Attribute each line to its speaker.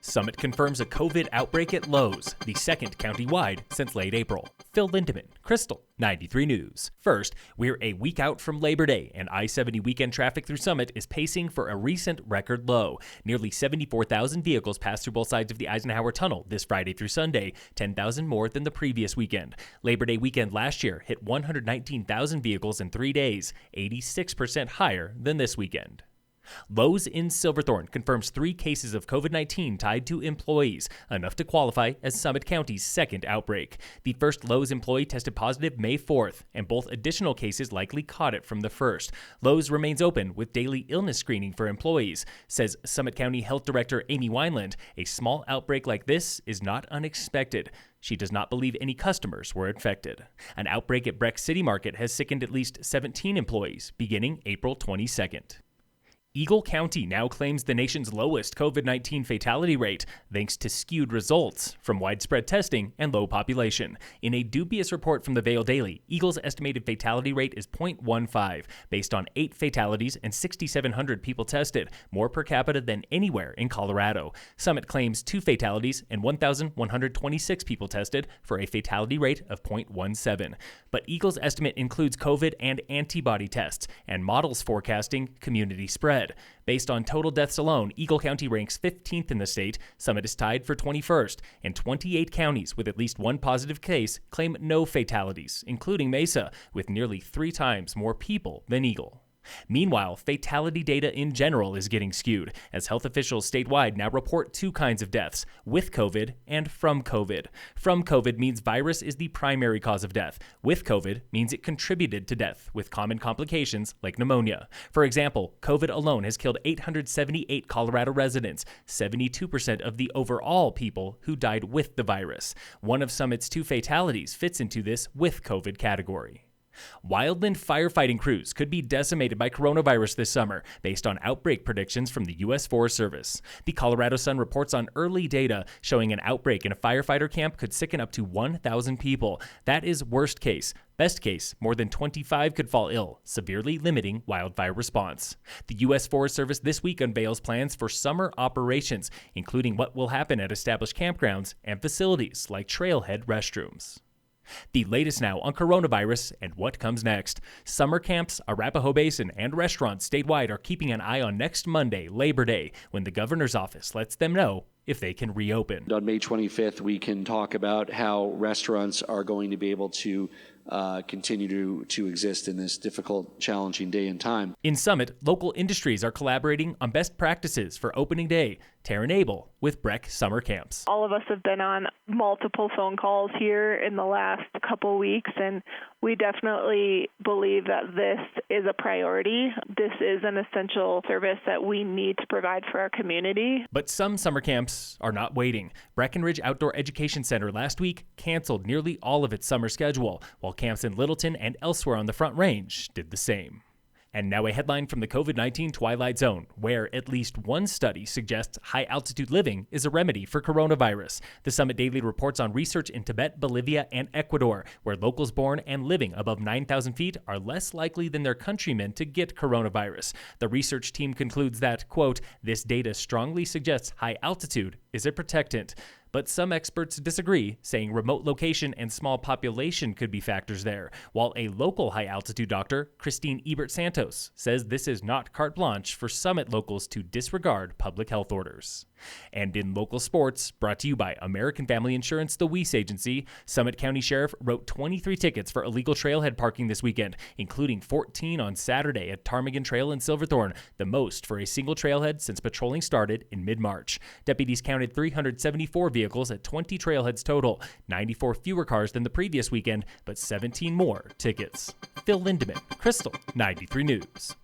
Speaker 1: Summit confirms a COVID outbreak at Lowe's, the second county-wide since late April. Phil Lindemann, Krystal, 93 News. First, we're a week out from Labor Day, and I-70 weekend traffic through Summit is pacing for a recent record low. Nearly 74,000 vehicles passed through both sides of the Eisenhower Tunnel this Friday through Sunday, 10,000 more than the previous weekend. Labor Day weekend last year hit 119,000 vehicles in 3 days, 86% higher than this weekend. Lowe's in Silverthorne confirms 3 cases of COVID-19 tied to employees, enough to qualify as Summit County's second outbreak. The first Lowe's employee tested positive May 4th, and both additional cases likely caught it from the first. Lowe's remains open with daily illness screening for employees, says Summit County Health Director Amy Wineland. A small outbreak like this is not unexpected. She does not believe any customers were infected. An outbreak at Breck City Market has sickened at least 17 employees, beginning April 22nd. Eagle County now claims the nation's lowest COVID-19 fatality rate, thanks to skewed results from widespread testing and low population. In a dubious report from the Vail Daily, Eagle's estimated fatality rate is 0.15, based on 8 fatalities and 6,700 people tested, more per capita than anywhere in Colorado. Summit claims 2 fatalities and 1,126 people tested for a fatality rate of 0.17. But Eagle's estimate includes COVID and antibody tests and models forecasting community spread. Based on total deaths alone, Eagle County ranks 15th in the state. Summit is tied for 21st, and 28 counties with at least one positive case claim no fatalities, including Mesa, with nearly 3 times more people than Eagle. Meanwhile, fatality data in general is getting skewed, as health officials statewide now report 2 kinds of deaths, with COVID and from COVID. From COVID means virus is the primary cause of death. With COVID means it contributed to death, with common complications like pneumonia. For example, COVID alone has killed 878 Colorado residents, 72% of the overall people who died with the virus. One of Summit's 2 fatalities fits into this with COVID category. Wildland firefighting crews could be decimated by coronavirus this summer, based on outbreak predictions from the U.S. Forest Service. The Colorado Sun reports on early data showing an outbreak in a firefighter camp could sicken up to 1,000 people. That is worst case. Best case, more than 25 could fall ill, severely limiting wildfire response. The U.S. Forest Service this week unveils plans for summer operations, including what will happen at established campgrounds and facilities like trailhead restrooms. The latest now on coronavirus and what comes next. Summer camps, Arapahoe Basin, and restaurants statewide are keeping an eye on next Monday, Labor Day, when the governor's office lets them know if they can reopen.
Speaker 2: On May 25th, we can talk about how restaurants are going to be able to continue to exist in this difficult, challenging day and time.
Speaker 1: In Summit, local industries are collaborating on best practices for opening day. Taryn Abel with Breck Summer Camps.
Speaker 3: All of us have been on multiple phone calls here in the last couple weeks, and we definitely believe that this is a priority. This is an essential service that we need to provide for our community.
Speaker 1: But some summer camps are not waiting. Breckenridge Outdoor Education Center last week canceled nearly all of its summer schedule, while camps in Littleton and elsewhere on the Front Range did the same. And now a headline from the COVID-19 Twilight Zone, where at least one study suggests high-altitude living is a remedy for coronavirus. The Summit Daily reports on research in Tibet, Bolivia, and Ecuador, where locals born and living above 9,000 feet are less likely than their countrymen to get coronavirus. The research team concludes that, quote, this data strongly suggests high altitude is a protectant. But some experts disagree, saying remote location and small population could be factors there, while a local high-altitude doctor, Christine Ebert-Santos, says this is not carte blanche for Summit locals to disregard public health orders. And in local sports, brought to you by American Family Insurance, the Weiss Agency, Summit County Sheriff wrote 23 tickets for illegal trailhead parking this weekend, including 14 on Saturday at Ptarmigan Trail in Silverthorne, the most for a single trailhead since patrolling started in mid-March. Deputies counted 374 vehicles at 20 trailheads total, 94 fewer cars than the previous weekend, but 17 more tickets. Phil Lindemann, Krystal, 93 News.